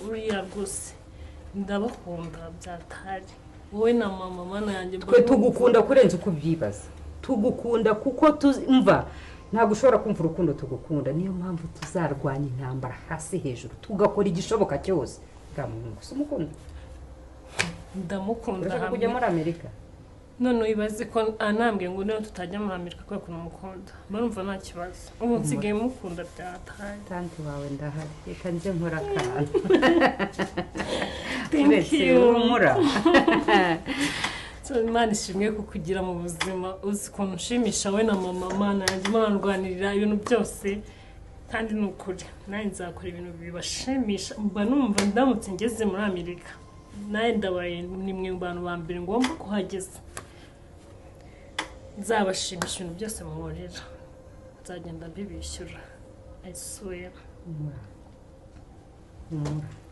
uriya rwose ndabakunda byatari wowe na mama mana yanjye twe tugukunda kurenza uko ubyibaza tugukunda kuko tuzimva ntabwo ushobora kumva urukundo tugukunda niyo mpamvu tuzarwanya intambara hasi hejuru tugakora igishoboka cyose ngamuntu gusa umukunda ndamukunda hamwe kujya muri Amerika none ibaze ko anambwe ngo niyo tutajya muri Amerika ko kumukunda barumva nta kibazo ubu nsigaye mukunda byatari tanti wawe ndahari reka nje nkora akantu thank you mura so Imana ishimwe kukugira mu buzima uzi ukuntu ushimisha we na mama mana yanjye murandwanirira ibintu byose kandi nukuri nawe nzakora ibintu bibashimisha mba numva ndamutse ngeze muri Amerika nawe ndabaye nimwe mu bantu ba mbere ngomba kuhageza nzabashimisha ibintu byose muhorera nzagenda mbibishyura I swear